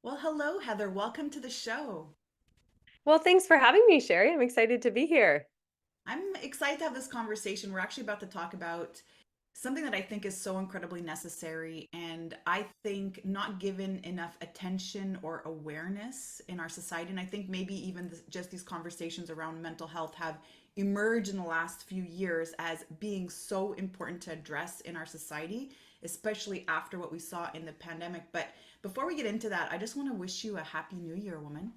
Well, hello, Heather. Welcome to the show. Well, thanks for having me, Sherry. I'm excited to be here. I'm excited to have this conversation. We're actually about to talk about something that I think is so incredibly necessary, and I think not given enough attention or awareness in our society. And I think maybe even just these conversations around mental health have emerged in the last few years as being so important to address in our society, especially after what we saw in the pandemic. But before we get into that, I just want to wish you a happy new year, woman.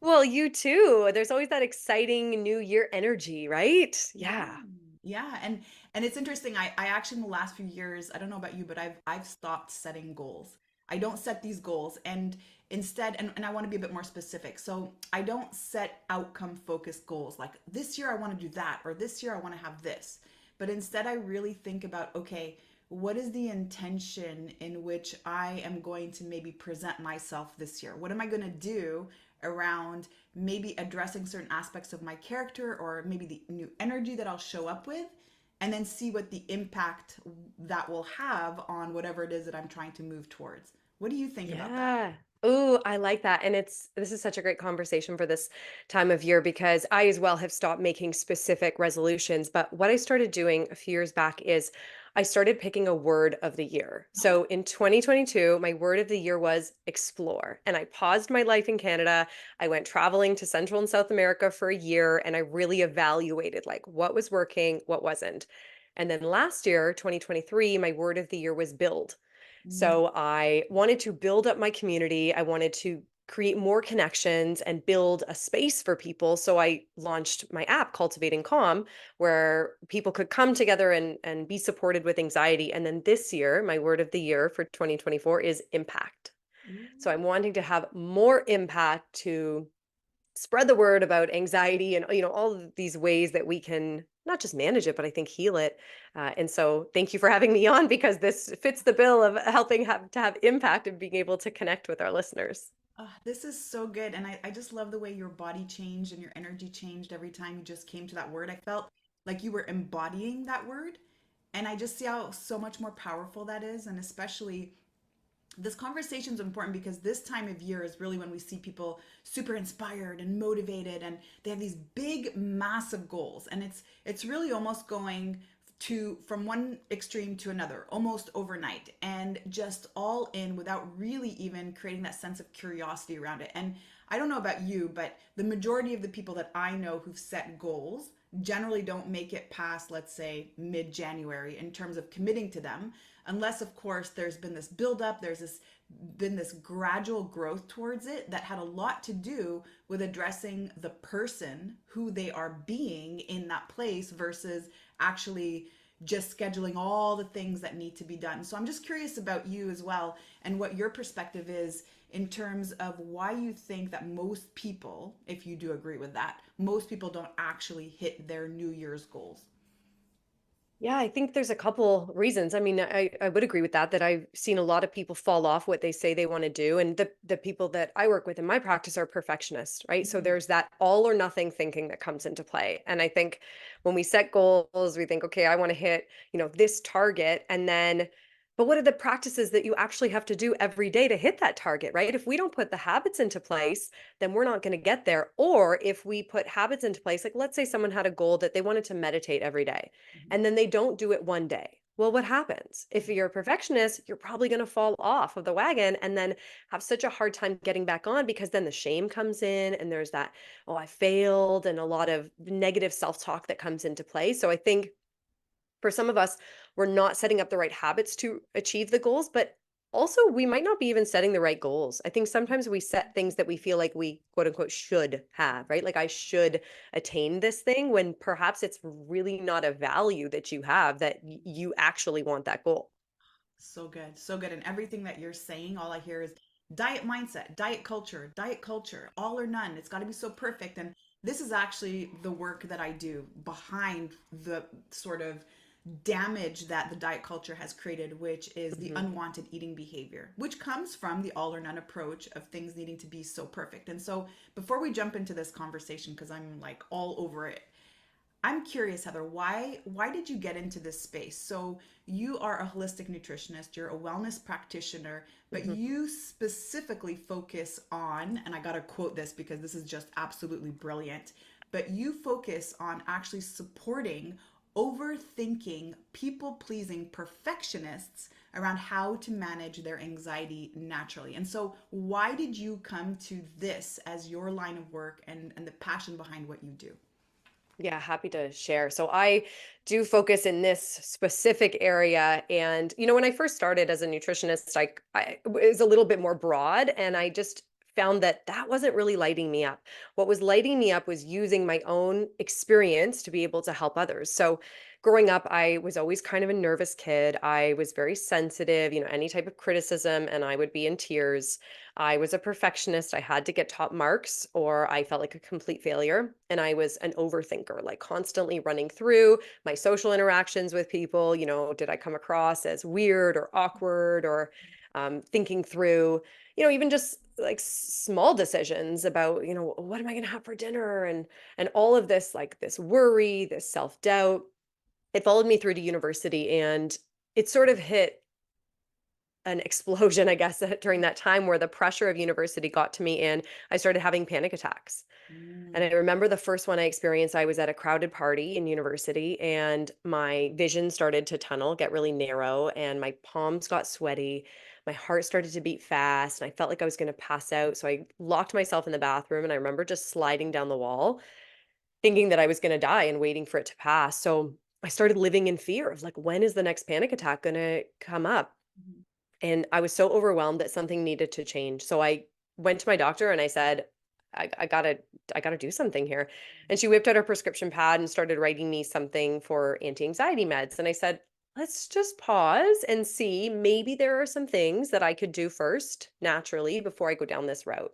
Well, you too. There's always that exciting new year energy, right? Yeah. Yeah. Yeah. And it's interesting. I actually in the last few years, I don't know about you, but I've stopped setting goals. I don't set these goals and instead and I want to be a bit more specific. So I don't set outcome focused goals like this year I want to do that or this year I want to have this. But instead I really think about, okay, what is the intention in which I am going to maybe present myself this year? What am I going to do around maybe addressing certain aspects of my character or maybe the new energy that I'll show up with, and then see what the impact that will have on whatever it is that I'm trying to move towards. What do you think about that? Yeah. Ooh, I like that. And this is such a great conversation for this time of year because I as well have stopped making specific resolutions. But what I started doing a few years back is I started picking a word of the year. So in 2022, my word of the year was explore. And I paused my life in Canada. I went traveling to Central and South America for a year and I really evaluated like what was working, what wasn't. And then last year, 2023, my word of the year was build. Mm, So I wanted to build up my community. I wanted to create more connections and build a space for people. So I launched my app, Cultivating Calm, where people could come together and be supported with anxiety. And then this year, my word of the year for 2024 is impact. So I'm wanting to have more impact to spread the word about anxiety and all of these ways that we can not just manage it but I think heal it, and so thank you for having me on because this fits the bill of helping to have impact and being able to connect with our listeners. this is so good. And I just love the way your body changed and your energy changed every time you just came to that word. I felt like you were embodying that word. And I just see how so much more powerful that is. And especially this conversation is important because this time of year is really when we see people super inspired and motivated and they have these big massive goals, and it's really almost going to from one extreme to another almost overnight and just all in without really even creating that sense of curiosity around it. And I don't know about you, but the majority of the people that I know who've set goals generally don't make it past, let's say, mid-January in terms of committing to them, unless of course there's been this buildup, there's this been this gradual growth towards it that had a lot to do with addressing the person who they are being in that place versus actually just scheduling all the things that need to be done. So I'm just curious about you as well and what your perspective is in terms of why you think that most people, if you do agree with that, most people don't actually hit their New Year's goals. Yeah, I think there's a couple reasons. I mean, I would agree with that I've seen a lot of people fall off what they say they want to do. And the people that I work with in my practice are perfectionists, right? So Mm, there's that all or nothing thinking that comes into play. And I think when we set goals, we think, okay, I want to hit, this target. And then, but what are the practices that you actually have to do every day to hit that target, right? If we don't put the habits into place, then we're not going to get there. Or if we put habits into place, like let's say someone had a goal that they wanted to meditate every day mhm, and then they don't do it one day. Well, what happens? If you're a perfectionist, you're probably going to fall off of the wagon and then have such a hard time getting back on because then the shame comes in and there's that, oh, I failed, and a lot of negative self talk that comes into play. So I think for some of us, we're not setting up the right habits to achieve the goals, but also we might not be even setting the right goals. I think sometimes we set things that we feel like we quote unquote should have, right? Like I should attain this thing when perhaps it's really not a value that you have that you actually want that goal. so good, so good. And everything that you're saying, all I hear is diet mindset, diet culture, all or none. It's got to be so perfect. And this is actually the work that I do behind the sort of damage that the diet culture has created, which is the Mhm. unwanted eating behavior, which comes from the all or none approach of things needing to be so perfect. And so, before we jump into this conversation, because I'm like all over it, I'm curious, Heather, why did you get into this space? So you are a holistic nutritionist, you're a wellness practitioner, but Mhm. you specifically focus on, and I got to quote this because this is just absolutely brilliant, but you focus on actually supporting overthinking, people-pleasing perfectionists around how to manage their anxiety naturally. And so why did you come to this as your line of work and the passion behind what you do? Yeah, happy to share. So I do focus in this specific area. And, when I first started as a nutritionist, I was a little bit more broad, and I just found that that wasn't really lighting me up. What was lighting me up was using my own experience to be able to help others. So growing up, I was always kind of a nervous kid. I was very sensitive, any type of criticism, and I would be in tears. I was a perfectionist. I had to get top marks or I felt like a complete failure. And I was an overthinker, like constantly running through my social interactions with people. Did I come across as weird or awkward, or thinking through, even just like small decisions about, what am I going to have for dinner? And all of this, like this worry, this self-doubt, it followed me through to university, and it sort of hit an explosion, I guess, during that time where the pressure of university got to me and I started having panic attacks. And Mm. I remember the first one I experienced, I was at a crowded party in university and my vision started to tunnel, get really narrow, and my palms got sweaty. My heart started to beat fast and I felt like I was going to pass out. So I locked myself in the bathroom and I remember just sliding down the wall, thinking that I was going to die and waiting for it to pass. So I started living in fear of like, when is the next panic attack going to come up? Mhm. And I was so overwhelmed that something needed to change. So I went to my doctor and I said, I gotta do something here. And she whipped out her prescription pad and started writing me something for anti-anxiety meds. And I said, let's just pause and see, maybe there are some things that I could do first naturally before I go down this route.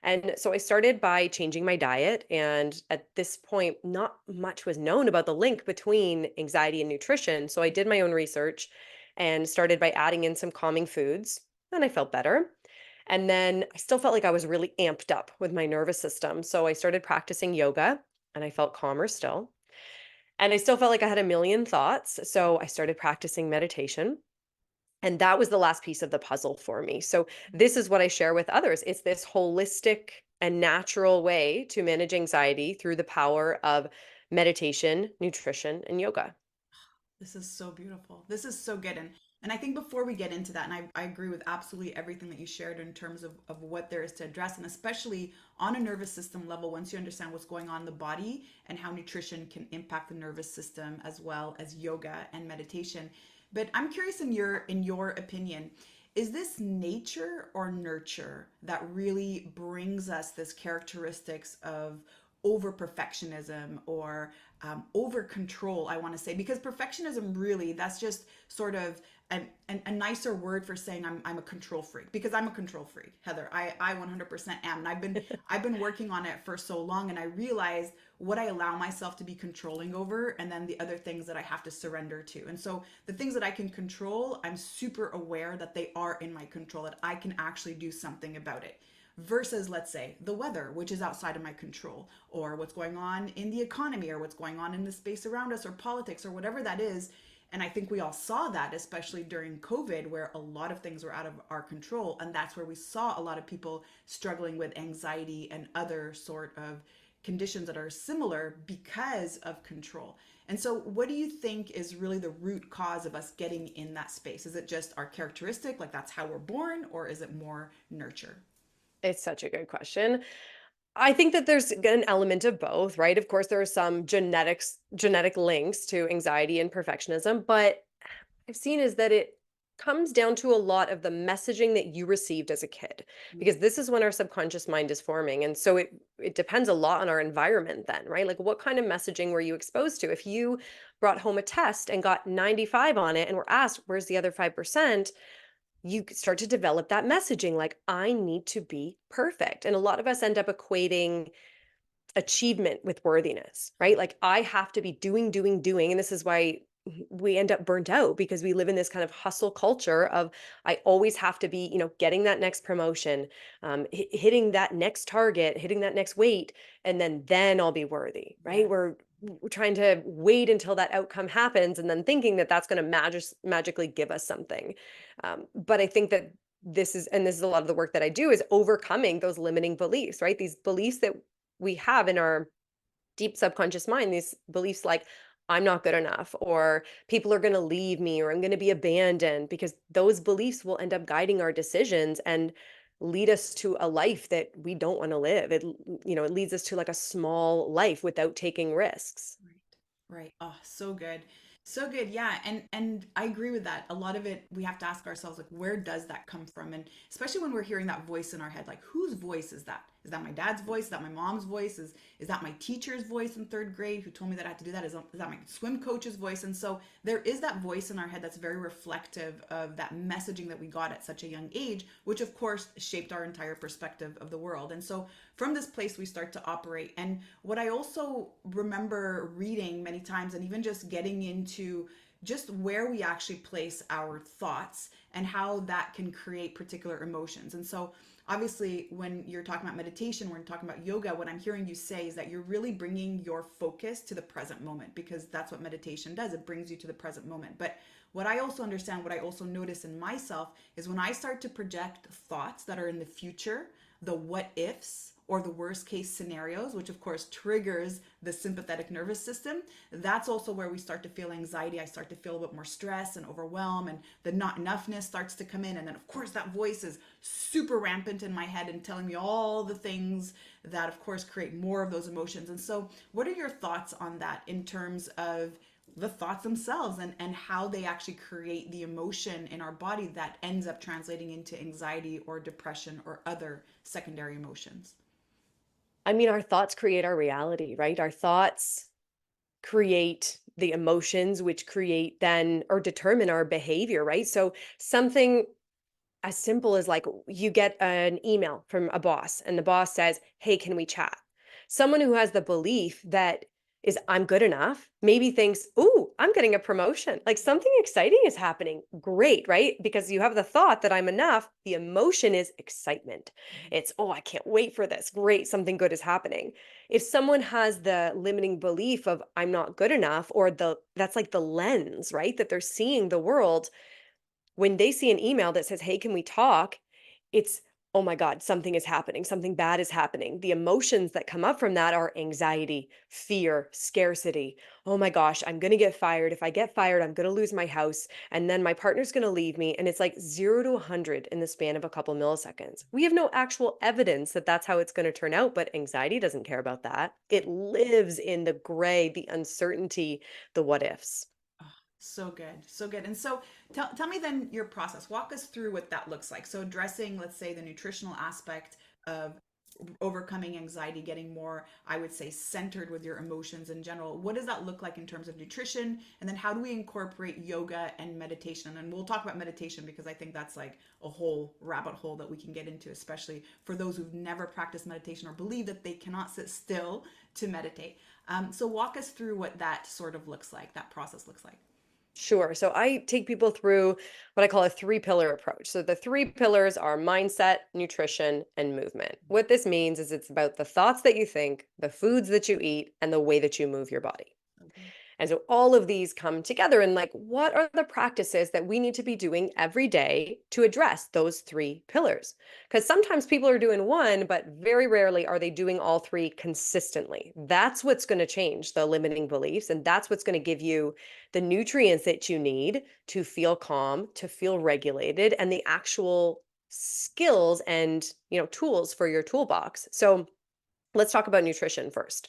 And so I started by changing my diet. And at this point, not much was known about the link between anxiety and nutrition. So I did my own research and started by adding in some calming foods. And I felt better. And then I still felt like I was really amped up with my nervous system. So I started practicing yoga and I felt calmer still. And I still felt like I had a million thoughts. So I started practicing meditation. And that was the last piece of the puzzle for me. So this is what I share with others. It's this holistic and natural way to manage anxiety through the power of meditation, nutrition, and yoga. This is so beautiful. This is so good. And I think before we get into that, and I agree with absolutely everything that you shared in terms of what there is to address, and especially on a nervous system level, once you understand what's going on in the body and how nutrition can impact the nervous system as well as yoga and meditation. But I'm curious in your opinion, is this nature or nurture that really brings us this characteristics of over perfectionism or over control, I want to say, because perfectionism really, that's just sort of a nicer word for saying I'm a control freak, because I'm a control freak, Heather. I 100% am. And I've been working on it for so long, and I realized what I allow myself to be controlling over and then the other things that I have to surrender to. And so the things that I can control, I'm super aware that they are in my control, that I can actually do something about it, versus, let's say, the weather, which is outside of my control, or what's going on in the economy, or what's going on in the space around us, or politics, or whatever that is. And I think we all saw that, especially during COVID, where a lot of things were out of our control. And that's where we saw a lot of people struggling with anxiety and other sort of conditions that are similar because of control. And so, what do you think is really the root cause of us getting in that space? Is it just our characteristic, like that's how we're born, or is it more nurture? It's such a good question. I think that there's an element of both, right? Of course, there are some genetic links to anxiety and perfectionism, but I've seen is that it comes down to a lot of the messaging that you received as a kid, because this is when our subconscious mind is forming. And so it depends a lot on our environment then, right? Like what kind of messaging were you exposed to? If you brought home a test and got 95 on it and were asked, where's the other 5%? You start to develop that messaging like, I need to be perfect. And a lot of us end up equating achievement with worthiness, right? Like I have to be doing, doing, doing. And this is why we end up burnt out because we live in this kind of hustle culture of I always have to be, getting that next promotion, hitting that next target, hitting that next weight, and then I'll be worthy, right? Yes. We're trying to wait until that outcome happens and then thinking that that's going to magically give us something. But I think that this is a lot of the work that I do, is overcoming those limiting beliefs, right? These beliefs that we have in our deep subconscious mind, these beliefs like I'm not good enough, or people are going to leave me, or I'm going to be abandoned, because those beliefs will end up guiding our decisions and lead us to a life that we don't want to live. It leads us to like a small life without taking risks. Right. Right. Oh, so good. So good. Yeah. And I agree with that. A lot of it we have to ask ourselves, like, where does that come from? And especially when we're hearing that voice in our head, like, whose voice is that? Is that my dad's voice? Is that my mom's voice? Is that my teacher's voice in third grade who told me that I had to do that? Is that my swim coach's voice? And so there is that voice in our head that's very reflective of that messaging that we got at such a young age, which of course shaped our entire perspective of the world. And so from this place we start to operate. And what I also remember reading many times, and even just getting into just where we actually place our thoughts and how that can create particular emotions. And so obviously when you're talking about meditation, when you're talking about yoga, what I'm hearing you say is that you're really bringing your focus to the present moment, because that's what meditation does. It brings you to the present moment. But what I also understand, what I also notice in myself, is when I start to project thoughts that are in the future, the what ifs or the worst case scenarios, which of course triggers the sympathetic nervous system, that's also where we start to feel anxiety. I start to feel a bit more stress and overwhelm, and the not enoughness starts to come in. And then, of course, that voice is super rampant in my head and telling me all the things that, of course, create more of those emotions. And so, what are your thoughts on that in terms of the thoughts themselves, and how they actually create the emotion in our body that ends up translating into anxiety or depression or other secondary emotions? I mean, our thoughts create our reality, right? Our thoughts create the emotions, which create then or determine our behavior, right? So something as simple as like you get an email from a boss and the boss says, "Hey, can we chat?" Someone who has the belief that is I'm good enough maybe thinks, "Ooh, I'm getting a promotion. Like something exciting is happening." Great, right? Because you have the thought that I'm enough. The emotion is excitement. It's, "Oh, I can't wait for this. Great, something good is happening." If someone has the limiting belief of I'm not good enough, or that's like the lens, right? That they're seeing the world, when they see an email that says, "Hey, can we talk?" It's, "Oh my God, something is happening. Something bad is happening." The emotions that come up from that are anxiety, fear, scarcity. "Oh my gosh, I'm going to get fired. If I get fired, I'm going to lose my house. And then my partner's going to leave me." And it's like 0 to 100 in the span of a couple milliseconds. We have no actual evidence that that's how it's going to turn out, but anxiety doesn't care about that. It lives in the gray, the uncertainty, the what ifs. Oh, so good. So good. And so tell me then your process. Walk us through what that looks like. So addressing, let's say, the nutritional aspect of overcoming anxiety, getting more, I would say, centered with your emotions in general. What does that look like in terms of nutrition? And then how do we incorporate yoga and meditation? And we'll talk about meditation because I think that's like a whole rabbit hole that we can get into, especially for those who've never practiced meditation or believe that they cannot sit still to meditate. So walk us through what that sort of looks like, that process looks like. Sure. So I take people through what I call a three-pillar approach. So the three pillars are mindset, nutrition, and movement. What this means is it's about the thoughts that you think, the foods that you eat, and the way that you move your body. So good. And so all of these come together, and like, what are the practices that we need to be doing every day to address those three pillars? Because sometimes people are doing one, but very rarely are they doing all three consistently. That's what's going to change the limiting beliefs. And that's what's going to give you the nutrients that you need to feel calm, to feel regulated, and the actual skills and tools for your toolbox. So let's talk about nutrition first.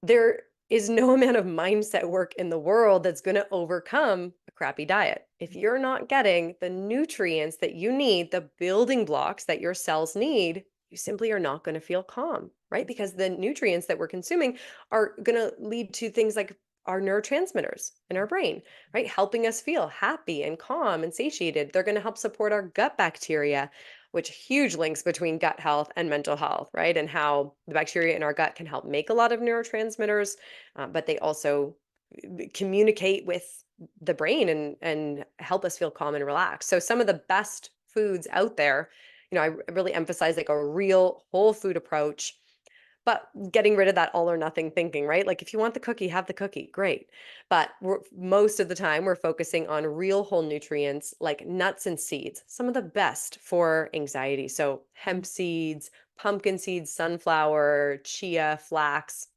There is no amount of mindset work in the world that's going to overcome a crappy diet. If you're not getting the nutrients that you need, the building blocks that your cells need, you simply are not going to feel calm, right? Because the nutrients that we're consuming are going to lead to things like our neurotransmitters in our brain, right? Helping us feel happy and calm and satiated. They're going to help support our gut bacteria, which huge links between gut health and mental health, right? And how the bacteria in our gut can help make a lot of neurotransmitters, but they also communicate with the brain and help us feel calm and relaxed. So some of the best foods out there, I really emphasize like a real whole food approach, but getting rid of that all or nothing thinking, right? Like if you want the cookie, have the cookie, great. But most of the time, we're focusing on real whole nutrients like nuts and seeds, some of the best for anxiety. So hemp seeds, pumpkin seeds, sunflower, chia, flax.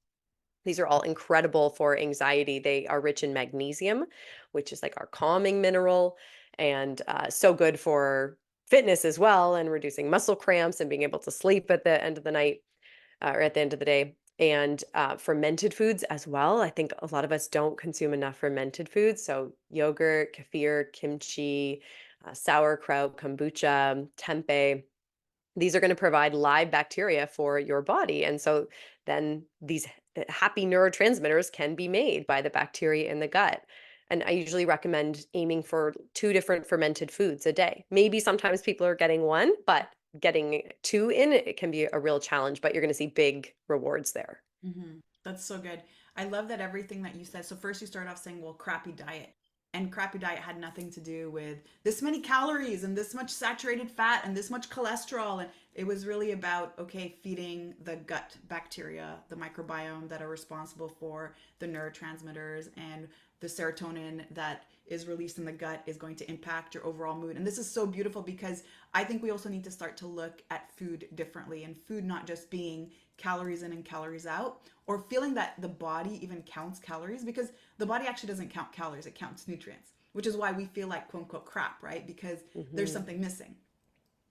These are all incredible for anxiety. They are rich in magnesium, which is like our calming mineral, and so good for fitness as well, and reducing muscle cramps and being able to sleep at the end of the night or at the end of the day. And fermented foods as well. I think a lot of us don't consume enough fermented foods. So yogurt, kefir, kimchi, sauerkraut, kombucha, tempeh. These are going to provide live bacteria for your body. And so then these happy neurotransmitters can be made by the bacteria in the gut. And I usually recommend aiming for 2 different fermented foods a day. Maybe sometimes people are getting one, but getting two in, it can be a real challenge, but you're going to see big rewards there. That's so good. I love that everything that you said. So first you started off saying, well, crappy diet. And crappy diet had nothing to do with this many calories and this much saturated fat and this much cholesterol. And it was really about, okay, feeding the gut bacteria, the microbiome that are responsible for the neurotransmitters, and the serotonin that is released in the gut is going to impact your overall mood. And this is so beautiful because I think we also need to start to look at food differently, and food not just being calories in and calories out, or feeling that the body even counts calories, because the body actually doesn't count calories, it counts nutrients, which is why we feel like quote unquote crap, right? Because there's Hmm. something missing.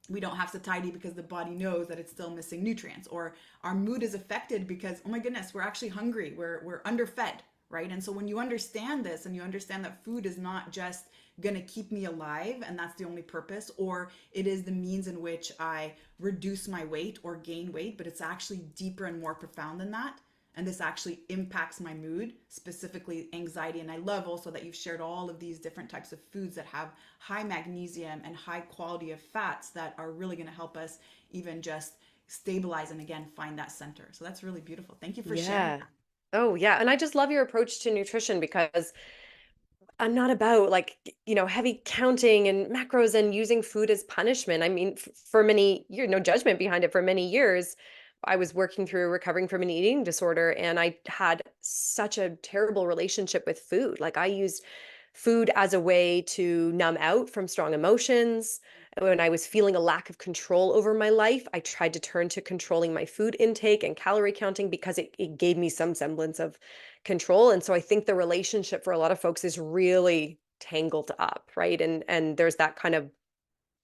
We don't have satiety because the body knows that it's still missing nutrients, or our mood is affected because, oh my goodness, we're actually hungry, we're underfed, right? And so when you understand this, and you understand that food is not just going to keep me alive and that's the only purpose, or it is the means in which I reduce my weight or gain weight, but it's actually deeper and more profound than that, and this actually impacts my mood, specifically anxiety. And I love also that you've shared all of these different types of foods that have high magnesium and high quality of fats that are really going to help us even just stabilize and again find that center. So that's really beautiful. Thank you for sharing Yeah. that. Oh, yeah. And I just love your approach to nutrition because I'm not about like, heavy counting and macros and using food as punishment. I mean, for many years, no judgment behind it, for many years, I was working through recovering from an eating disorder, and I had such a terrible relationship with food. Like I used food as a way to numb out from strong emotions. When I was feeling a lack of control over my life, I tried to turn to controlling my food intake and calorie counting because it gave me some semblance of control. And so I think the relationship for a lot of folks is really tangled up, right? And there's that kind of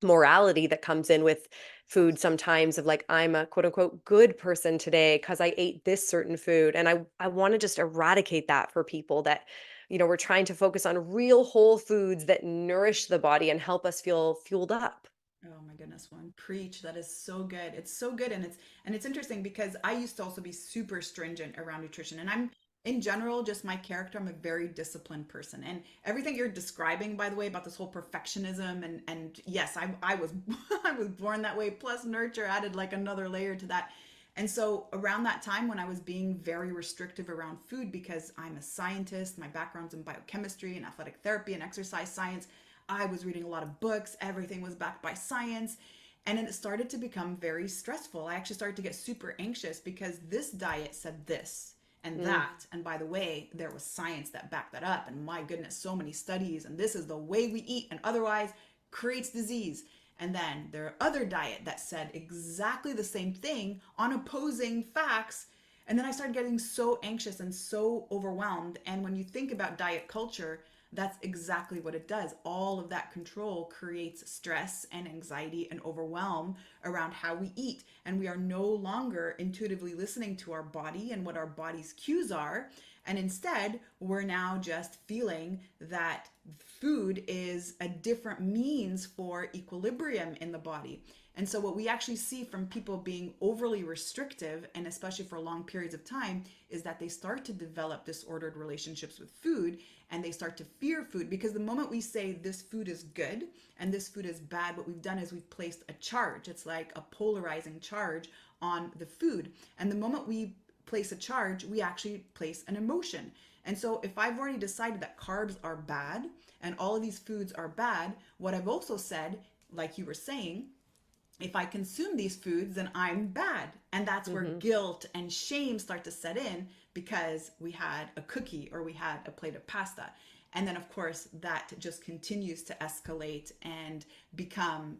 morality that comes in with food sometimes of like, I'm a quote unquote good person today because I ate this certain food. And I want to just eradicate that for people that, we're trying to focus on real whole foods that nourish the body and help us feel fueled up. Oh my goodness, one preach. That is so good. It's so good, and it's interesting because I used to also be super stringent around nutrition, and I'm in general just my character. I'm a very disciplined person, and everything you're describing, by the way, about this whole perfectionism, and yes, I was I was born that way. Plus, nurture added like another layer to that. And so around that time when I was being very restrictive around food, because I'm a scientist, my background's in biochemistry and athletic therapy and exercise science, I was reading a lot of books, everything was backed by science. And then it started to become very stressful. I actually started to get super anxious because this diet said this and Mm. that. And by the way, there was science that backed that up. And my goodness, so many studies. And this is the way we eat, and otherwise creates disease. And then there are other diet that said exactly the same thing on opposing facts. And then I started getting so anxious and so overwhelmed. And when you think about diet culture, that's exactly what it does. All of that control creates stress and anxiety and overwhelm around how we eat. And we are no longer intuitively listening to our body and what our body's cues are. And instead, we're now just feeling that food is a different means for equilibrium in the body. And so, what we actually see from people being overly restrictive, and especially for long periods of time, is that they start to develop disordered relationships with food, and they start to fear food. Because the moment we say this food is good and this food is bad, what we've done is we've placed a charge. It's like a polarizing charge on the food. And the moment we place a charge, we actually place an emotion. And so if I've already decided that carbs are bad and all of these foods are bad, what I've also said, like you were saying, if I consume these foods, then I'm bad. And that's where Hmm. guilt and shame start to set in because we had a cookie or we had a plate of pasta. And then, of course, that just continues to escalate and become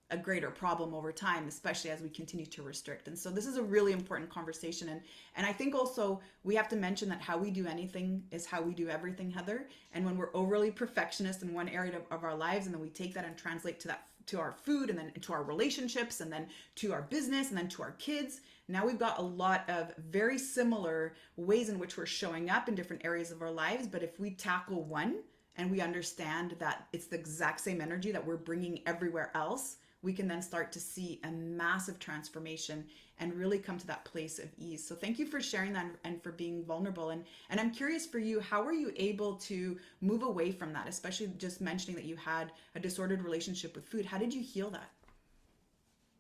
a greater problem over time, especially as we continue to restrict. And so this is a really important conversation. And I think also we have to mention that how we do anything is how we do everything, Heather. And when we're overly perfectionist in one area of our lives, and then we take that and translate to that to our food and then to our relationships and then to our business and then to our kids, now we've got a lot of very similar ways in which we're showing up in different areas of our lives. But if we tackle one and we understand that it's the exact same energy that we're bringing everywhere else, we can then start to see a massive transformation and really come to that place of ease. So thank you for sharing that and for being vulnerable. And I'm curious for you, how were you able to move away from that, especially just mentioning that you had a disordered relationship with food? How did you heal that?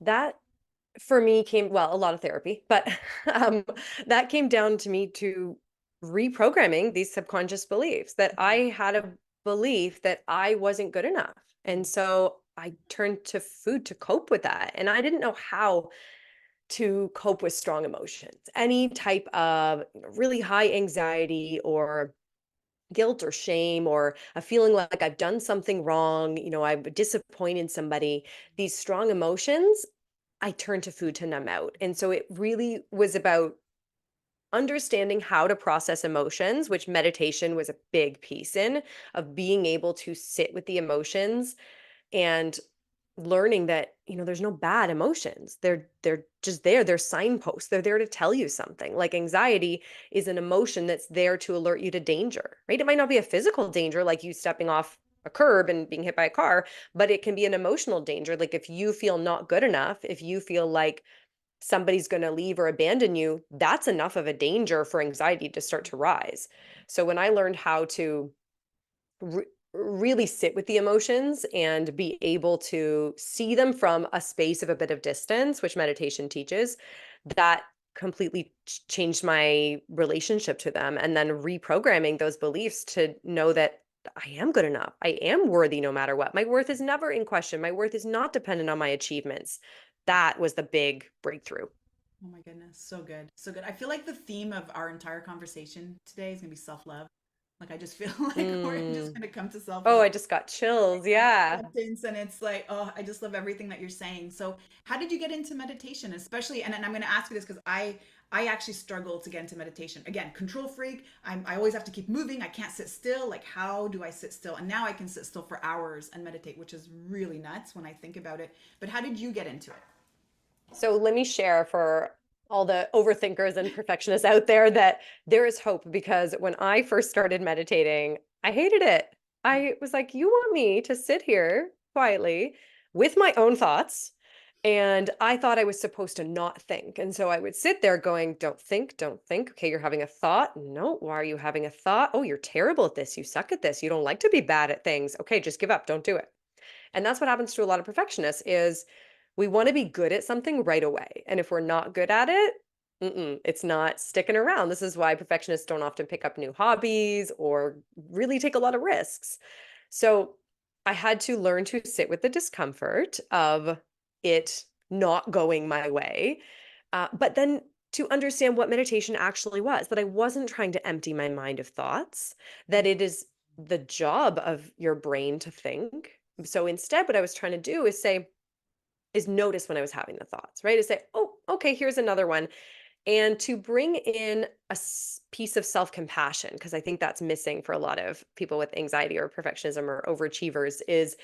That for me came, well, a lot of therapy, but um, that came down to me to reprogramming these subconscious beliefs that I had a belief that I wasn't good enough. And so I turned to food to cope with that. And I didn't know how to cope with strong emotions. Any type of really high anxiety or guilt or shame or a feeling like I've done something wrong, I'm disappointing somebody, these strong emotions, I turned to food to numb out. And so it really was about understanding how to process emotions, which meditation was a big piece in of being able to sit with the emotions and learning that there's no bad emotions. They're just there. They're signposts. They're there to tell you something. Like anxiety is an emotion that's there to alert you to danger, right? It might not be a physical danger like you stepping off a curb and being hit by a car, but it can be an emotional danger. Like if you feel not good enough, if you feel like somebody's going to leave or abandon you, that's enough of a danger for anxiety to start to rise. So when I learned how to re- really sit with the emotions and be able to see them from a space of a bit of distance, which meditation teaches, that completely changed my relationship to them. And then reprogramming those beliefs to know that I am good enough. I am worthy no matter what. My worth is never in question. My worth is not dependent on my achievements. That was the big breakthrough. Oh my goodness, so good. So good. I feel like the theme of our entire conversation today is going to be self-love. Like I just feel like we're just Mm. going to come to Oh, self-love I just got chills. Yeah. acceptance, and it's like, oh, I just love everything that you're saying. So how did you get into meditation, especially, and I'm going to ask you this because I actually struggle to get into meditation. Again, control freak. I always have to keep moving. I can't sit still. Like, how do I sit still? And now I can sit still for hours and meditate, which is really nuts when I think about it. But how did you get into it? So let me share for all the overthinkers and perfectionists out there that there is hope because when I first started meditating, I hated it. I was like, you want me to sit here quietly with my own thoughts. And I thought I was supposed to not think. And so I would sit there going, don't think, don't think. Okay, you're having a thought. No, why are you having a thought? Oh, you're terrible at this. You suck at this. You don't like to be bad at things. Okay, just give up. Don't do it. And that's what happens to a lot of perfectionists is we want to be good at something right away. And if we're not good at it, it's not sticking around. This is why perfectionists don't often pick up new hobbies or really take a lot of risks. So I had to learn to sit with the discomfort of it not going my way, but then to understand what meditation actually was, that I wasn't trying to empty my mind of thoughts, that it is the job of your brain to think. So instead, what I was trying to do is notice when I was having the thoughts, right? Is say, oh, okay, here's another one. And to bring in piece of self compassion, because I think that's missing for a lot of people with anxiety or perfectionism or overachievers, is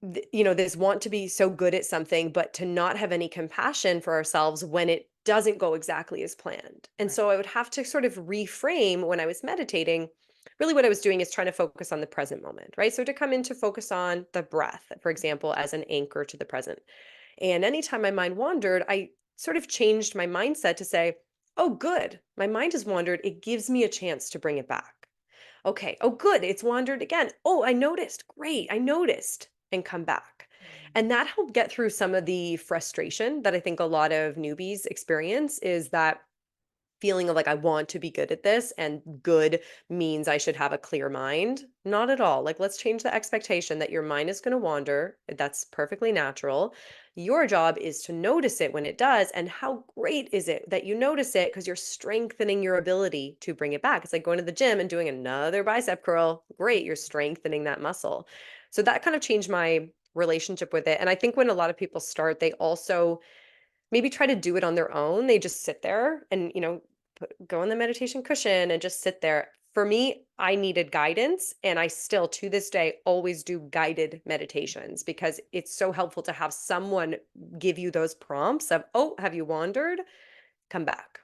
this want to be so good at something, but to not have any compassion for ourselves when it doesn't go exactly as planned. And Right. so I would have to sort of reframe when I was meditating. Really, what I was doing is trying to focus on the present moment, right? So to come in to focus on the breath, for example, as an anchor to the present. And anytime my mind wandered, I sort of changed my mindset to say, oh, good, my mind has wandered. It gives me a chance to bring it back. Okay. Oh, good. It's wandered again. Oh, I noticed. Great. I noticed and come back. And that helped get through some of the frustration that I think a lot of newbies experience is that feeling of like, I want to be good at this, and good means I should have a clear mind. Not at all. Like, let's change the expectation that your mind is going to wander. That's perfectly natural. Your job is to notice it when it does. And how great is it that you notice it, because you're strengthening your ability to bring it back? It's like going to the gym and doing another bicep curl. Great. You're strengthening that muscle. So that kind of changed my relationship with it. And I think when a lot of people start, they also maybe try to do it on their own. They just sit there and, go on the meditation cushion and just sit there. For me, I needed guidance, and I still to this day always do guided meditations, because it's so helpful to have someone give you those prompts of, "Oh, have you wandered? Come back."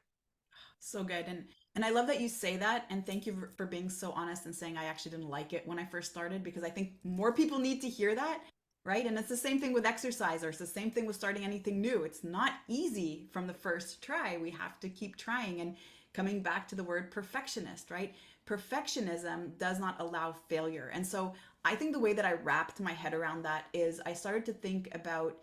So good. And I love that you say that, and thank you for being so honest and saying I actually didn't like it when I first started, because I think more people need to hear that, right? And it's the same thing with exercise, or it's the same thing with starting anything new. It's not easy from the first try. We have to keep trying, and coming back to the word perfectionist, right? Perfectionism does not allow failure. And so I think the way that I wrapped my head around that is I started to think about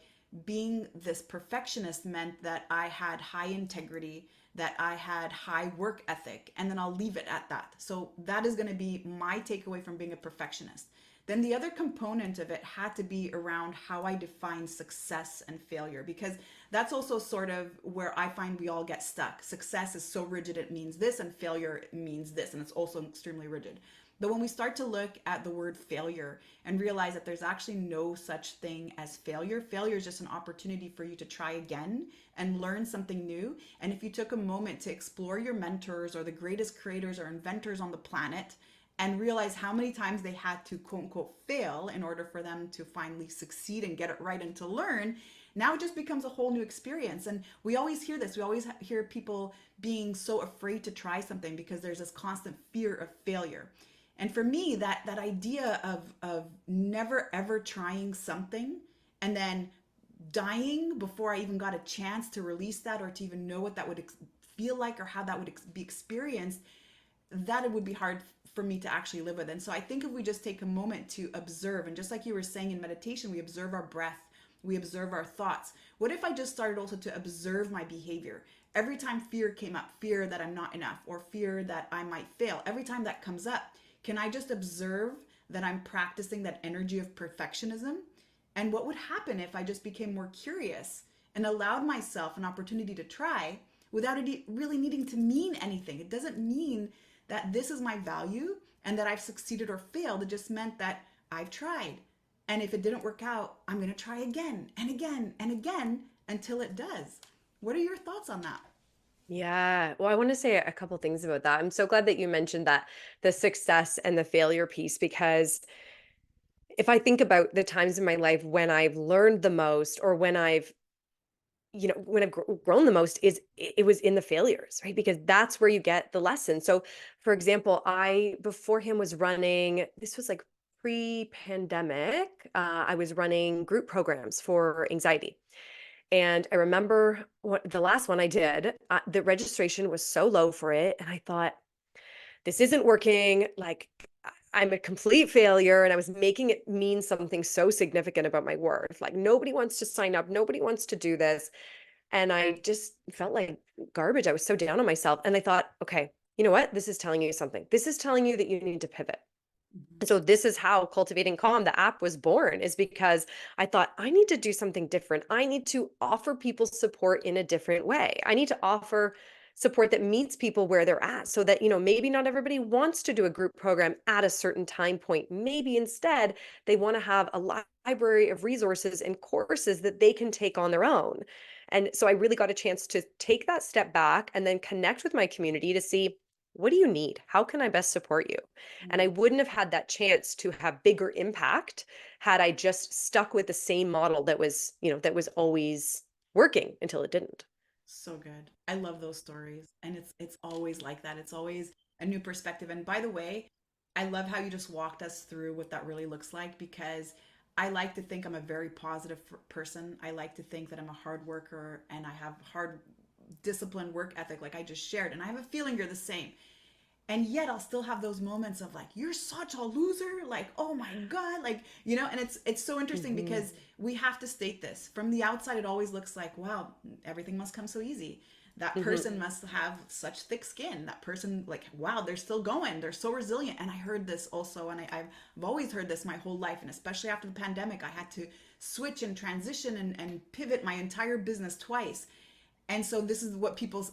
being this perfectionist meant that I had high integrity, that I had high work ethic, and then I'll leave it at that. So that is going to be my takeaway from being a perfectionist. Then the other component of it had to be around how I define success and failure, because that's also sort of where I find we all get stuck. Success is so rigid, it means this, and failure means this, and it's also extremely rigid. But when we start to look at the word failure and realize that there's actually no such thing as failure, failure is just an opportunity for you to try again and learn something new. And if you took a moment to explore your mentors or the greatest creators or inventors on the planet and realize how many times they had to quote unquote fail in order for them to finally succeed and get it right and to learn, now it just becomes a whole new experience. And we always hear this. We always hear people being so afraid to try something because there's this constant fear of failure. And for me, that idea of never ever trying something and then dying before I even got a chance to release that or to even know what that would feel like or how that would be experienced, that it would be hard for me to actually live with. And so I think if we just take a moment to observe, and just like you were saying in meditation, we observe our breath, we observe our thoughts. What if I just started also to observe my behavior? Every time fear came up, fear that I'm not enough or fear that I might fail, every time that comes up, can I just observe that I'm practicing that energy of perfectionism? And what would happen if I just became more curious and allowed myself an opportunity to try without it really needing to mean anything? It doesn't mean that this is my value and that I've succeeded or failed. It just meant that I've tried. And if it didn't work out, I'm going to try again and again and again until it does. What are your thoughts on that? Yeah. Well, I want to say a couple things about that. I'm so glad that you mentioned that, the success and the failure piece, because if I think about the times in my life when I've learned the most, or when I've grown the most, is it was in the failures, right? Because that's where you get the lesson. So, for example, I before him was running, this was like pre-pandemic, I was running group programs for anxiety. And I remember the last one I did, the registration was so low for it. And I thought, this isn't working. Like, I'm a complete failure. And I was making it mean something so significant about my worth. Like, nobody wants to sign up, nobody wants to do this. And I just felt like garbage. I was so down on myself. And I thought, okay, you know what? This is telling you something. This is telling you that you need to pivot. Mhm. So this is how Cultivating Calm, the app, was born, is because I thought, I need to do something different. I need to offer people support in a different way. I need to offer support that meets people where they're at, so that, maybe not everybody wants to do a group program at a certain time point. Maybe instead they want to have a library of resources and courses that they can take on their own. And so I really got a chance to take that step back and then connect with my community to see, what do you need? How can I best support you? And I Mm. wouldn't have had that chance to have bigger impact had I just stuck with the same model that was always working until it didn't. So good. I love those stories. And it's always like that. It's always a new perspective. And by the way, I love how you just walked us through what that really looks like, because I like to think I'm a very positive person. I like to think that I'm a hard worker and I have hard disciplined work ethic like I just shared. And I have a feeling you're the same. And yet I'll still have those moments of like, you're such a loser, like, oh my god, like, and it's so interesting Mhm. because we have to state this from the outside. It always looks like, wow, everything must come so easy. That Hmm. person must have such thick skin. That person, like, wow, they're still going. They're so resilient. And I heard this also, and I've always heard this my whole life. And especially after the pandemic, I had to switch and transition and pivot my entire business twice. And so this is what people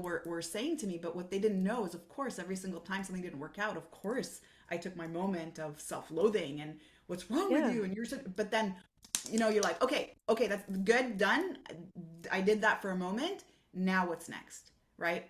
were saying to me. But what they didn't know is, of course, every single time something didn't work out, of course, I took my moment of self-loathing and what's wrong with Yeah. you? And you're so, but then, you're like, okay, that's good, done. I did that for a moment. Now what's next, right?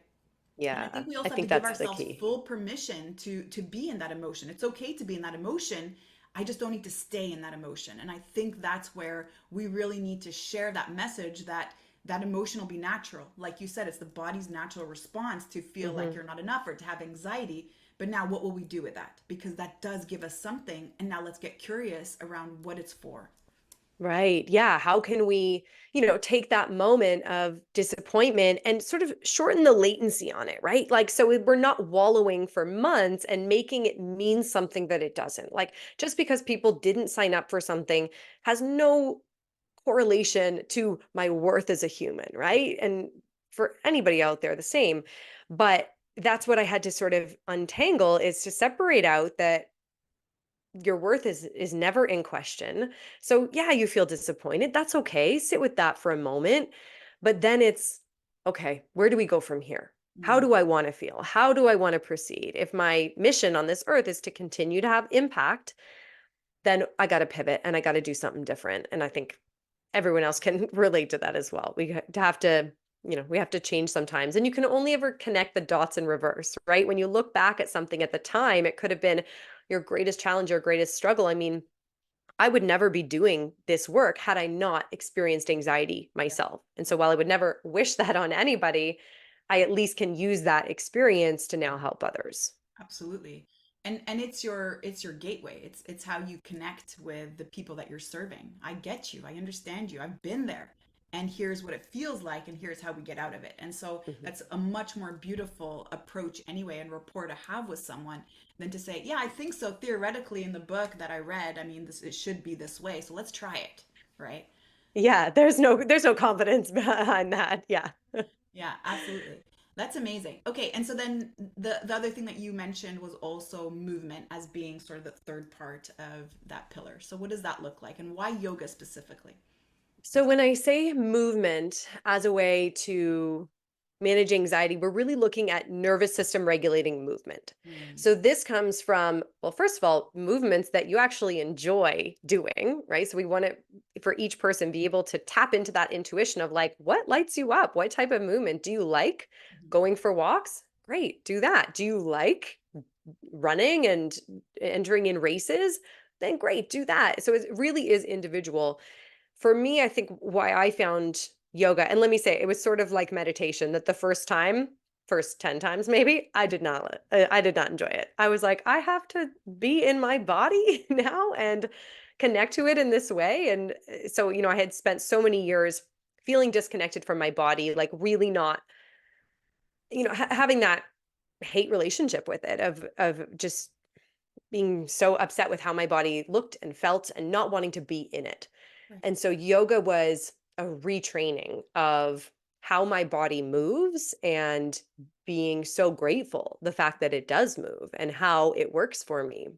And I Yeah. think we I also have to think give that's the ourselves key. full permission to be in that emotion. It's okay to be in that emotion. I just don't need to stay in that emotion. And I think that's where we really need to share that message that that emotion will be natural. Like you said, it's the body's natural response to feel like Hmm. you're not enough or to have anxiety. But now what will we do with that? Because that does give us something. And now let's get curious around what it's for. Right. Yeah. How can we, take that moment of disappointment and sort of shorten the latency on it, right? Like, so we're not wallowing for months and making it mean something that it doesn't. Like, just because people didn't sign up for something has no correlation to my worth as a human, right? And for anybody out there, the same. But that's what I had to sort of untangle is to separate out that your worth is never in question. So yeah, you feel disappointed. That's okay. Sit with that for a moment. But then it's okay, where do we go from here? How Mm, do I want to feel? How do I want to proceed? If my mission on this earth is to continue to have impact, then I got to pivot and I got to do something different. And I think everyone else can relate to that as well. We have to change sometimes. And you can only ever connect the dots in reverse, right? When you look back at something at the time, it could have been your greatest challenge, your greatest struggle. I mean, I would never be doing this work had I not experienced anxiety yeah. myself. And so while I would never wish that on anybody, I at least can use that experience to now help others. Absolutely. And it's your gateway. It's how you connect with the people that you're serving. I get you. I understand you. I've been there. And here's what it feels like and here's how we get out of it. And so Mhm. that's a much more beautiful approach anyway and rapport to have with someone than to say, "Yeah, I think so theoretically in the book that I read. I mean, this it should be this way. So let's try it." Right? Yeah, there's no confidence behind that. Yeah. Yeah, absolutely. That's amazing. Okay, and so then the other thing that you mentioned was also movement as being sort of the third part of that pillar. So what does that look like and why yoga specifically? So when I say movement as a way to manage anxiety, we're really looking at nervous system regulating movement. Mm, So this comes from, well, first of all, movements that you actually enjoy doing, right? So we want to, for each person, be able to tap into that intuition of like, what lights you up? What type of movement do you like? mhm, Going for walks? Great, do that. Do you like running and entering in races? Then great, do that. So it really is individual. For me, I think why I found yoga, and let me say, it was sort of like meditation that the first 10 times maybe, I did not enjoy it. I was like, I have to be in my body now and connect to it in this way. And so, I had spent so many years feeling disconnected from my body, like really not, having that hate relationship with it of just being so upset with how my body looked and felt and not wanting to be in it. right. And so yoga was a retraining of how my body moves and being so grateful the fact that it does move and how it works for me.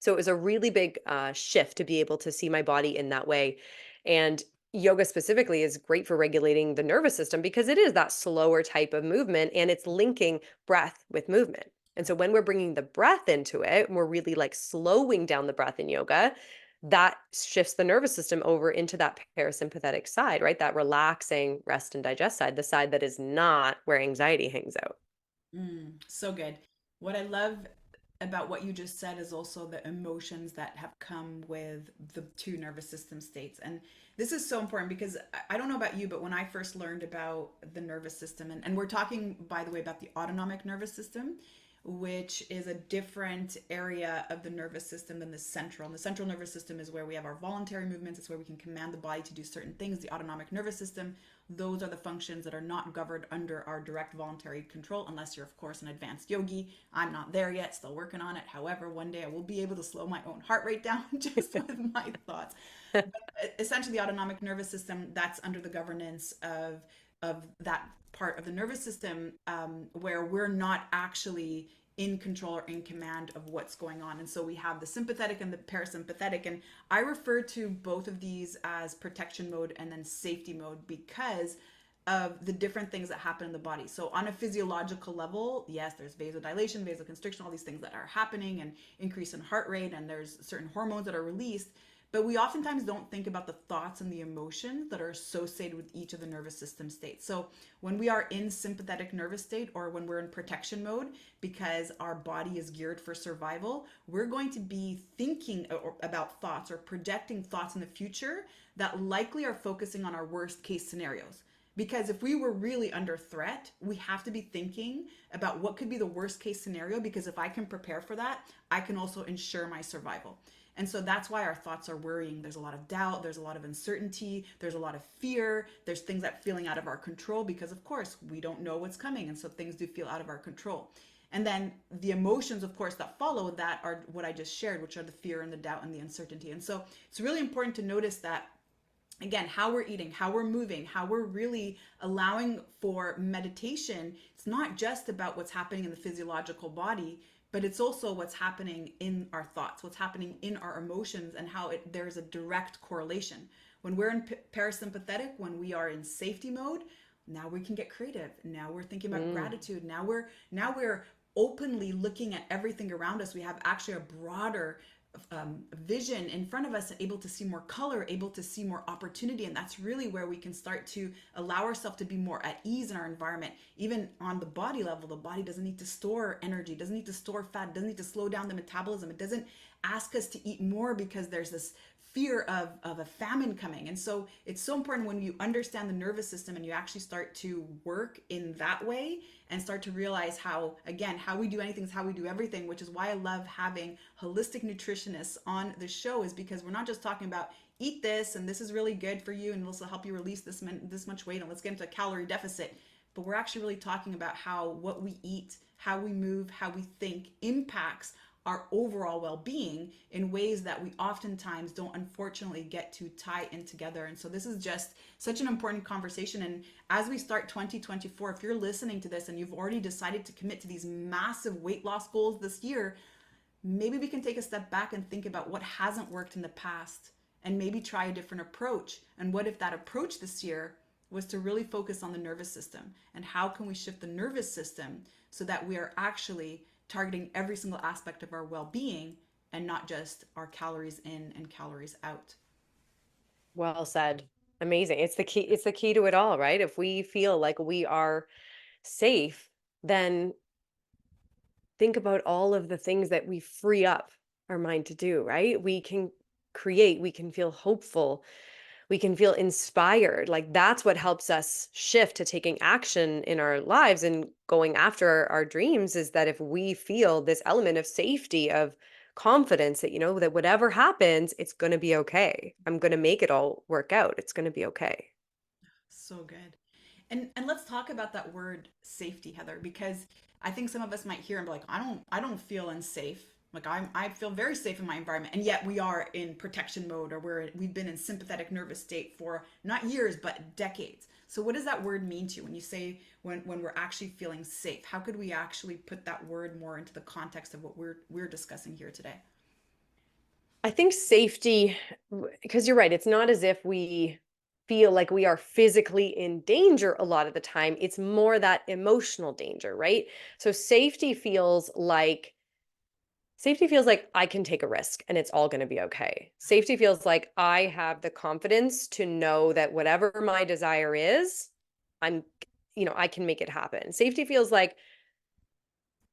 So it was a really big shift to be able to see my body in that way. And yoga specifically is great for regulating the nervous system because it is that slower type of movement and it's linking breath with movement. And so Right. when we're bringing the breath into it, and we're really like slowing down the breath in yoga, that shifts the nervous system over into that parasympathetic side, right? That relaxing rest and digest side, the side that is not where anxiety hangs out. So good. What I love about what you just said is also the emotions that have come with the two nervous system states. And this is so important because I don't know about you, but when I first learned about the nervous system, and we're talking, by the way, about the autonomic nervous system, which is a different area of the nervous system than the central. And the central nervous system is where we have our voluntary movements. It's where we can command the body to do certain things. The autonomic nervous system, those are the functions that are not governed under our direct voluntary control, unless you're, of course, an advanced yogi. I'm not there yet, still working on it. However, one day I will be able to slow my own heart rate down just with my thoughts. But essentially, the autonomic nervous system, that's under the governance of of that part of the nervous system, where we're not actually in control or in command of what's going on. And so we have the sympathetic and the parasympathetic. And I refer to both of these as protection mode and then safety mode because of the different things that happen in the body. So on a physiological level, yes, there's vasodilation, vasoconstriction, all these things that are happening, and increase in heart rate, and there's certain hormones that are released. But we oftentimes don't think about the thoughts and the emotions that are associated with each of the nervous system states. So when we are in sympathetic nervous state, or when we're in protection mode, because our body is geared for survival, we're going to be thinking about thoughts or projecting thoughts in the future that likely are focusing on our worst case scenarios. Because if we were really under threat, we have to be thinking about what could be the worst case scenario, because if I can prepare for that, I can also ensure my survival. And so that's why our thoughts are worrying. There's a lot of doubt, there's a lot of uncertainty, there's a lot of fear, there's things that feeling out of our control, because of course we don't know what's coming. And so things do feel out of our control. And then the emotions, of course, that follow that are what I just shared, which are the fear and the doubt and the uncertainty. And so it's really important to notice that, again, how we're eating, how we're moving, how we're really allowing for meditation. It's not just about what's happening in the physiological body, but it's also what's happening in our thoughts, what's happening in our emotions, and how there's a direct correlation. When we're in parasympathetic, when we are in safety mode, now we can get creative. Now we're thinking about Mm. gratitude. Now we're openly looking at everything around us. We have actually a broader vision in front of us, and able to see more color, able to see more opportunity. And that's really where we can start to allow ourselves to be more at ease in our environment. Even on the body level, the body doesn't need to store energy, doesn't need to store fat, doesn't need to slow down the metabolism. It doesn't ask us to eat more because there's this fear of a famine coming. And so it's so important when you understand the nervous system and you actually start to work in that way, and start to realize how, again, how we do anything is how we do everything, which is why I love having holistic nutritionists on the show, is because we're not just talking about eat this and this is really good for you and this will help you release this much weight and let's get into a calorie deficit. But we're actually really talking about how what we eat, how we move, how we think impacts our overall well-being in ways that we oftentimes don't unfortunately get to tie in together. And so this is just such an important conversation. And as we start 2024, if you're listening to this and you've already decided to commit to these massive weight loss goals this year, maybe we can take a step back and think about what hasn't worked in the past, and maybe try a different approach. And what if that approach this year was to really focus on the nervous system, and how can we shift the nervous system so that we are actually targeting every single aspect of our well-being, and not just our calories in and calories out. Well said. Amazing. It's the key to it all, right? If we feel like we are safe, then think about all of the things that we free up our mind to do, right? We can create, we can feel hopeful, we can feel inspired. Like that's what helps us shift to taking action in our lives and going after our dreams, is that if we feel this element of safety, of confidence that, that whatever happens, it's going to be okay. I'm going to make it all work out. It's going to be okay. So good. And let's talk about that word safety, Heather, because I think some of us might hear and be like, I don't feel unsafe. Like I feel very safe in my environment. And yet we are in protection mode, or we've been in sympathetic nervous state for not years, but decades. So what does that word mean to you when you say when we're actually feeling safe? How could we actually put that word more into the context of what we're discussing here today? I think safety, because you're right, it's not as if we feel like we are physically in danger a lot of the time. It's more that emotional danger, right? So safety feels like I can take a risk and it's all going to be okay. Safety feels like I have the confidence to know that whatever my desire is, I'm, I can make it happen. Safety feels like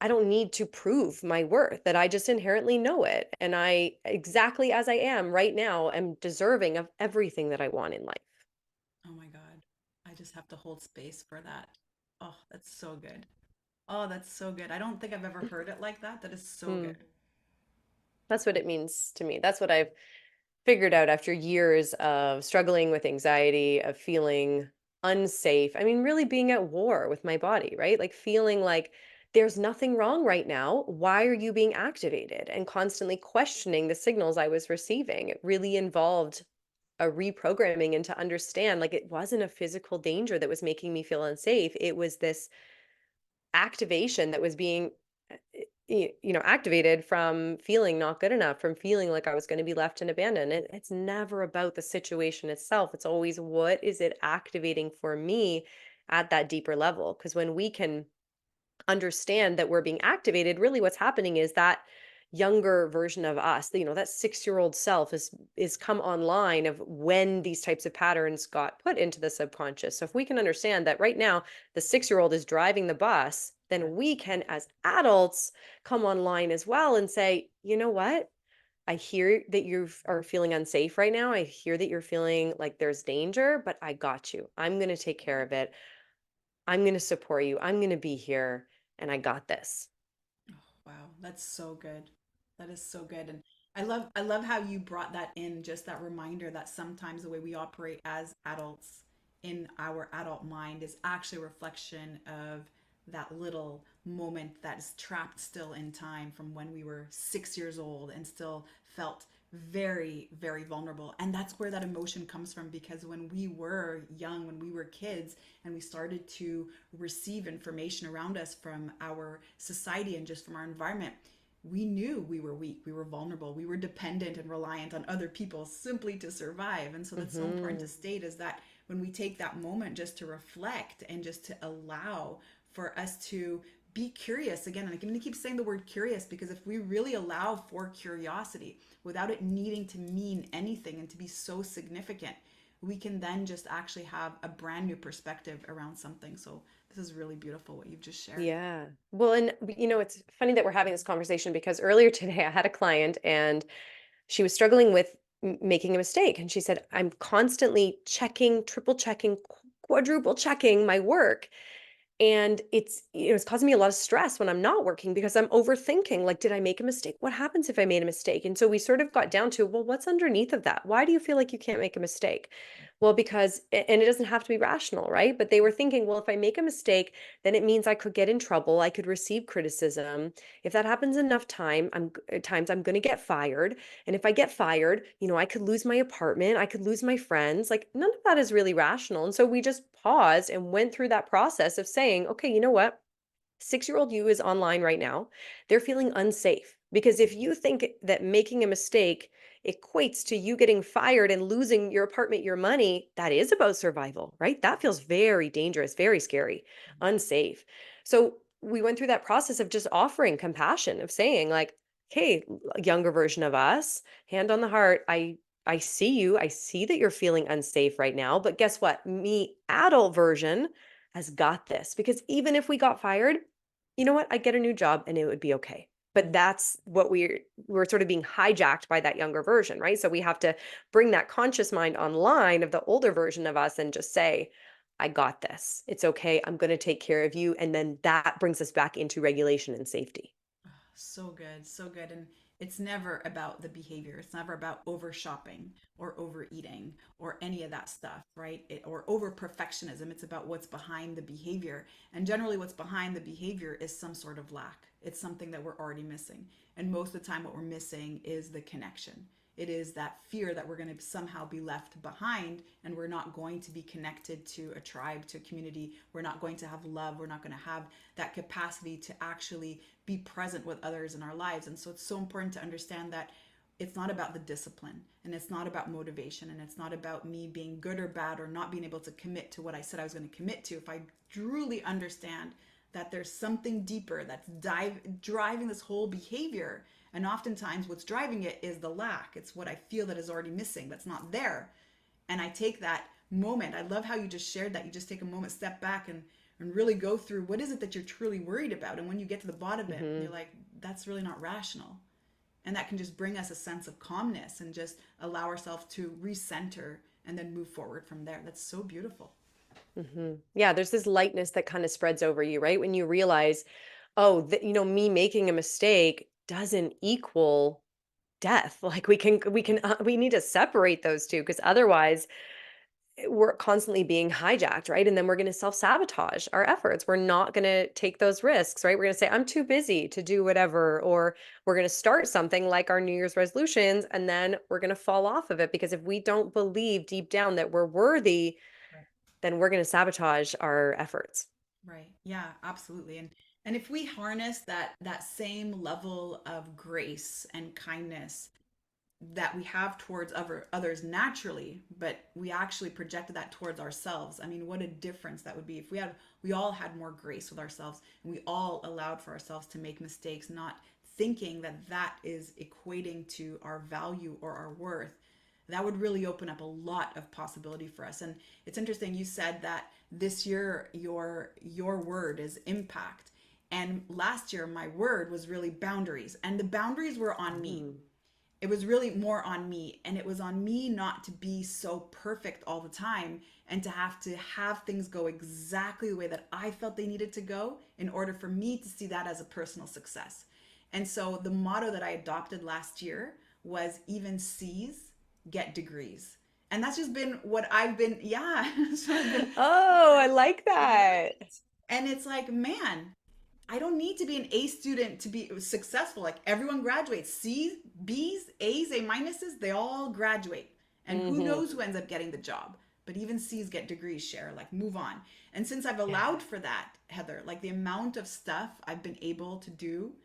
I don't need to prove my worth, that I just inherently know it. And I, exactly as I am right now, am deserving of everything that I want in life. Oh my God. I just have to hold space for that. Oh, that's so good. Oh, that's so good. I don't think I've ever heard it like that. That is so Hmm. good. That's what it means to me. That's what I've figured out after years of struggling with anxiety, of feeling unsafe. I mean, really being at war with my body, right? Like feeling like there's nothing wrong right now. Why are you being activated? And constantly questioning the signals I was receiving. It really involved a reprogramming and to understand like it wasn't a physical danger that was making me feel unsafe. It was this activation that was being activated from feeling not good enough, from feeling like I was going to be left and abandoned. It's never about the situation itself. It's always what is it activating for me at that deeper level, because when we can understand that we're being activated, really what's happening is that younger version of us, that 6-year-old self is come online of when these types of patterns got put into the subconscious. So if we can understand that right now the 6-year-old is driving the bus, Yeah. then we can as adults come online as well and say, you know what, I hear that you are feeling unsafe right now. I hear that you're feeling like there's danger, but I got you. I'm going to take care of it. I'm going to support you. I'm going to be here, and I got this. Wow, that's so good. That is so good. And I love how you brought that in, just that reminder that sometimes the way we operate as adults in our adult mind is actually a reflection of that little moment that is trapped still in time from when we were 6 years old and still felt very, very vulnerable. And that's where that emotion comes from, because when we were young, when we were kids, and we started to receive information around us from our society and just from our environment, we knew we were weak, we were vulnerable, we were dependent and reliant on other people simply to survive. And so that's so important to Mhm. state, is that when we take that moment just to reflect and just to allow for us to be curious again, and I'm going to keep saying the word curious, because if we really allow for curiosity without it needing to mean anything and to be so significant, we can then just actually have a brand new perspective around something. So this is really beautiful what you've just shared. Yeah. Well, and it's funny that we're having this conversation because earlier today I had a client and she was struggling with making a mistake. And she said, I'm constantly checking, triple checking, quadruple checking my work. And it's causing me a lot of stress when I'm not working because I'm overthinking, like, did I make a mistake? What happens if I made a mistake? And so we sort of got down to, well, what's underneath of that? Why do you feel like you can't make a mistake? Well, because, and it doesn't have to be rational, right? But they were thinking, well, if I make a mistake, then it means I could get in trouble. I could receive criticism. If that happens enough times, I'm going to get fired. And if I get fired, I could lose my apartment. I could lose my friends. Like, none of that is really rational. And so we just paused and went through that process of saying, okay, you know what? 6-year-old you is online right now. They're feeling unsafe because if you think that making a mistake equates to you getting fired and losing your apartment, your money, that is about survival, right? That feels very dangerous, very scary, unsafe. So we went through that process of just offering compassion, of saying, like, hey, younger version of us, hand on the heart, I see you. I see that you're feeling unsafe right now, but guess what? Me, adult version, has got this because even if we got fired, you know what? I'd get a new job and it would be okay. But that's what we're sort of being hijacked by that younger version, right? So we have to bring that conscious mind online of the older version of us and just say, I got this. It's okay. I'm going to take care of you. And then that brings us back into regulation and safety. So good, so good. And it's never about the behavior. It's never about over shopping or overeating or any of that stuff, right? Or over perfectionism. It's about what's behind the behavior. And generally, what's behind the behavior is some sort of lack. It's something that we're already missing. And most of the time, what we're missing is the connection. It is that fear that we're going to somehow be left behind and we're not going to be connected to a tribe, to a community. We're not going to have love. We're not going to have that capacity to actually be present with others in our lives. And so it's so important to understand that it's not about the discipline and it's not about motivation and it's not about me being good or bad or not being able to commit to what I said I was going to commit to. If I truly understand that there's something deeper that's driving this whole behavior, and oftentimes what's driving it is the lack. It's what I feel that is already missing, that's not there. And I take that moment. I love how you just shared that. You just take a moment, step back, and really go through what is it that you're truly worried about. And when you get to the bottom of it, you're Hmm. like, that's really not rational. And that can just bring us a sense of calmness and just allow ourselves to recenter and then move forward from there. That's so beautiful. Hmm. Yeah, there's this lightness that kind of spreads over you, right? When you realize, oh, that me making a mistake doesn't equal death. Like we need to separate those two because otherwise we're constantly being hijacked, right? And then we're going to self-sabotage our efforts. We're not going to take those risks, right? We're going to say, I'm too busy to do whatever, or we're going to start something like our New Year's resolutions, and then we're going to fall off of it because if we don't believe deep down that we're worthy, Right. then we're going to sabotage our efforts. Right. Yeah, absolutely. And if we harness that same level of grace and kindness that we have towards others naturally, but we actually projected that towards ourselves. I mean, what a difference that would be if we all had more grace with ourselves and we all allowed for ourselves to make mistakes, not thinking that that is equating to our value or our worth. That would really open up a lot of possibility for us. And it's interesting you said that this year your word is impact. And last year my word was really boundaries. And the boundaries were on me. Mm. It was really more on me, and it was on me not to be so perfect all the time and to have things go exactly the way that I felt they needed to go in order for me to see that as a personal success. And so the motto that I adopted last year was even C's get degrees. And that's just been what I've been, yeah. So I've been, Oh, I like that. right. And it's like, man, I don't need to be an A student to be successful. Like everyone graduates. C's, B's, A's, A minuses, they all graduate. And who Hmm. knows who ends up getting the job. But even C's get degrees, share, like move on. And since I've Yeah. allowed for that, Heather, like the amount of stuff I've been able to do,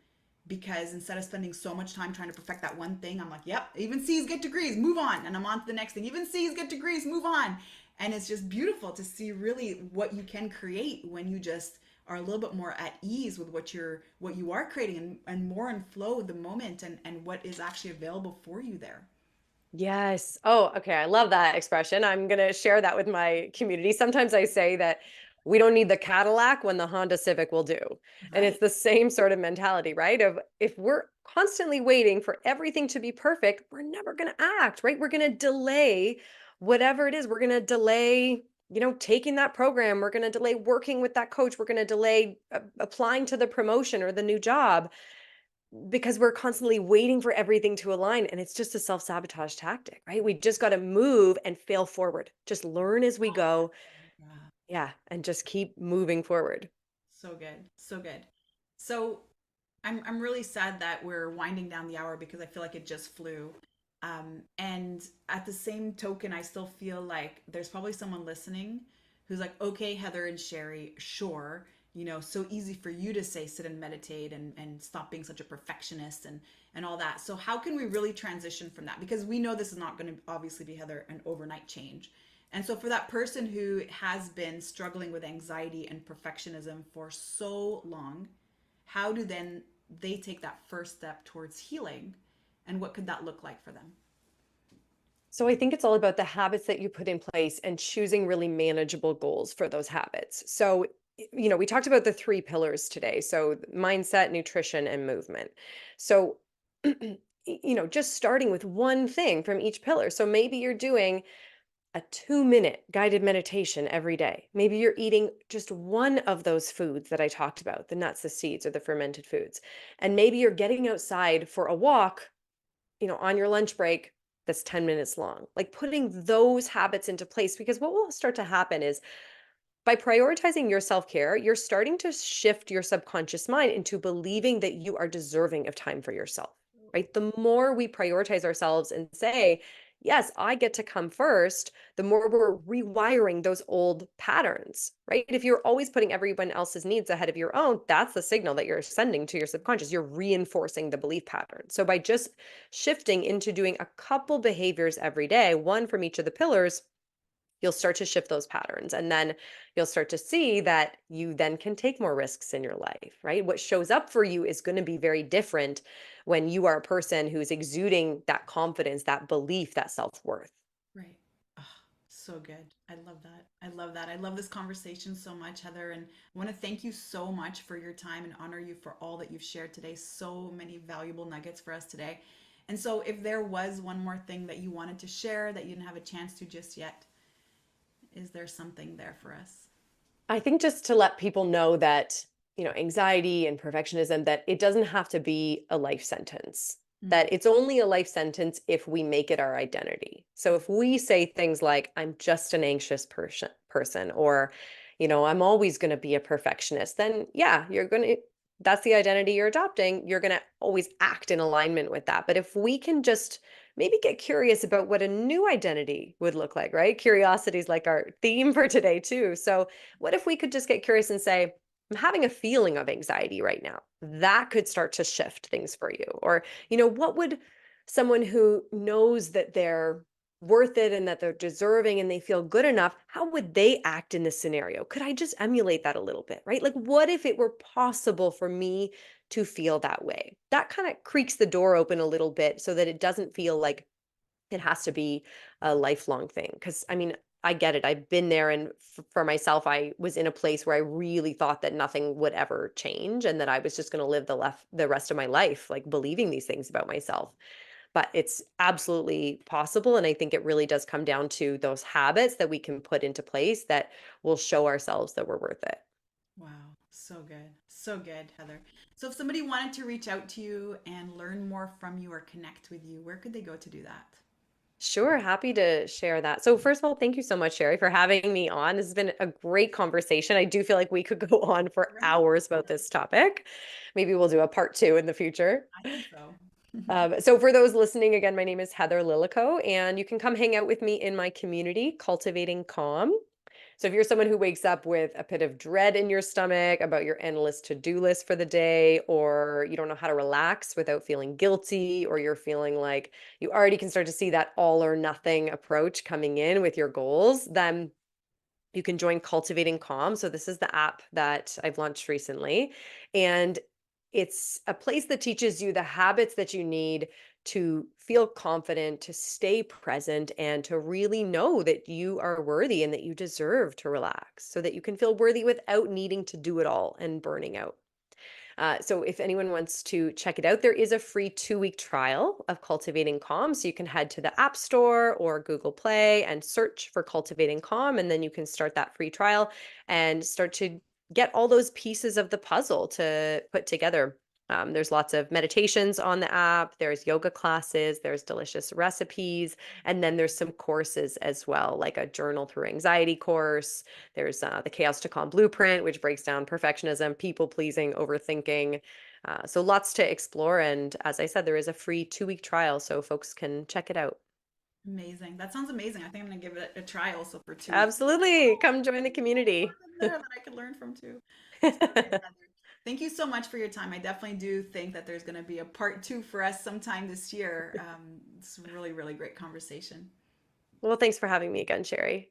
because instead of spending so much time trying to perfect that one thing, I'm like, yep, even C's get degrees, move on. And I'm on to the next thing. Even C's get degrees, move on. And it's just beautiful to see really what you can create when you just are a little bit more at ease with what you are creating, and more in flow with the moment, and what is actually available for you there. Yes. Oh, okay. I love that expression. I'm going to share that with my community. Sometimes I say that we don't need the Cadillac when the Honda Civic will do. And it's Right. the same sort of mentality, right? Of if we're constantly waiting for everything to be perfect, we're never going to act, right? We're going to delay whatever it is. We're going to delay, taking that program. We're going to delay working with that coach. We're going to delay applying to the promotion or the new job because we're constantly waiting for everything to align, and it's just a self-sabotage tactic, right? We just got to move and fail forward, just learn as we go. Yeah. Yeah, and just keep moving forward. So good. So good. So I'm really sad that we're winding down the hour because I feel like it just flew. And at the same token, I still feel like there's probably someone listening who's like, okay, Heather and Sherry, sure, so easy for you to say sit and meditate and stop being such a perfectionist and all that. So how can we really transition from that? Because we know this is not going to obviously be, Heather, an overnight change. And so for that person who has been struggling with anxiety and perfectionism for so long, how do then they take that first step towards healing, and what could that look like for them? So I think it's all about the habits that you put in place and choosing really manageable goals for those habits. So, we talked about the three pillars today. So, mindset, nutrition, and movement. So, just starting with one thing from each pillar. So maybe you're doing a 2-minute guided meditation every day. Maybe you're eating just one of those foods that I talked about, the nuts, the seeds, or the fermented foods. And maybe you're getting outside for a walk, on your lunch break that's 10 minutes long. Like putting those habits into place, because what will start to happen is by prioritizing your self care, you're starting to shift your subconscious mind into believing that you are deserving of time for yourself, right? The more we prioritize ourselves and say, yes, I get to come first, the more we're rewiring those old patterns, right? If you're always putting everyone else's needs ahead of your own, that's the signal that you're sending to your subconscious. You're reinforcing the belief pattern. So by just shifting into doing a couple behaviors every day, one from each of the pillars, you'll start to shift those patterns, and then you'll start to see that you then can take more risks in your life, right? What shows up for you is going to be very different when you are a person who's exuding that confidence, that belief, that self-worth. Right. Oh, so good. I love that. I love that. I love this conversation so much, Heather. And I want to thank you so much for your time and honor you for all that you've shared today. So many valuable nuggets for us today. And so, if there was one more thing that you wanted to share that you didn't have a chance to just yet, is there something there for us? I think just to let people know that, anxiety and perfectionism, that it doesn't have to be a life sentence. Mm. that it's only a life sentence if we make it our identity. So if we say things like, I'm just an anxious person, or, I'm always going to be a perfectionist, then yeah, that's the identity you're adopting. You're going to always act in alignment with that. But if we can just maybe get curious about what a new identity would look like, right? Curiosity is like our theme for today, too. So what if we could just get curious and say, I'm having a feeling of anxiety right now. That could start to shift things for you. Or, what would someone who knows that they're worth it and that they're deserving and they feel good enough, how would they act in this scenario? Could I just emulate that a little bit, right? Like, what if it were possible for me to feel that way? That kind of creaks the door open a little bit so that it doesn't feel like it has to be a lifelong thing. Because I mean, I get it. I've been there. And for myself, I was in a place where I really thought that nothing would ever change and that I was just going to live the rest of my life, like believing these things about myself. But it's absolutely possible. And I think it really does come down to those habits that we can put into place that will show ourselves that we're worth it. Wow, so good. So good, Heather. So if somebody wanted to reach out to you and learn more from you or connect with you, where could they go to do that? Sure, happy to share that. So, first of all, thank you so much, Sherry, for having me on. This has been a great conversation. I do feel like we could go on for Right? hours about this topic. Maybe we'll do a part two in the future. I think so. So, for those listening, again, my name is Heather Lillico, and you can come hang out with me in my community, Cultivating Calm. So if you're someone who wakes up with a pit of dread in your stomach about your endless to-do list for the day, or you don't know how to relax without feeling guilty, or you're feeling like you already can start to see that all or nothing approach coming in with your goals, then you can join Cultivating Calm. So this is the app that I've launched recently. And it's a place that teaches you the habits that you need to feel confident, to stay present, and to really know that you are worthy and that you deserve to relax so that you can feel worthy without needing to do it all and burning out. So if anyone wants to check it out, there is a free 2-week trial of Cultivating Calm. So you can head to the App Store or Google Play and search for Cultivating Calm, and then you can start that free trial and start to get all those pieces of the puzzle to put together. There's lots of meditations on the app. There's yoga classes. There's delicious recipes. And then there's some courses as well, like a journal through anxiety course. There's the Chaos to Calm Blueprint, which breaks down perfectionism, people pleasing, overthinking. So lots to explore. And as I said, there is a free 2-week trial, so folks can check it out. Amazing. That sounds amazing. I think I'm gonna give it a try also for 2 weeks. Absolutely. Oh, Come join the maybe there's community. more than there that I could learn from too. So good, Heather. Thank you so much for your time. I definitely do think that there's going to be a part two for us sometime this year. It's a really, really great conversation. Well, thanks for having me again, Sherry.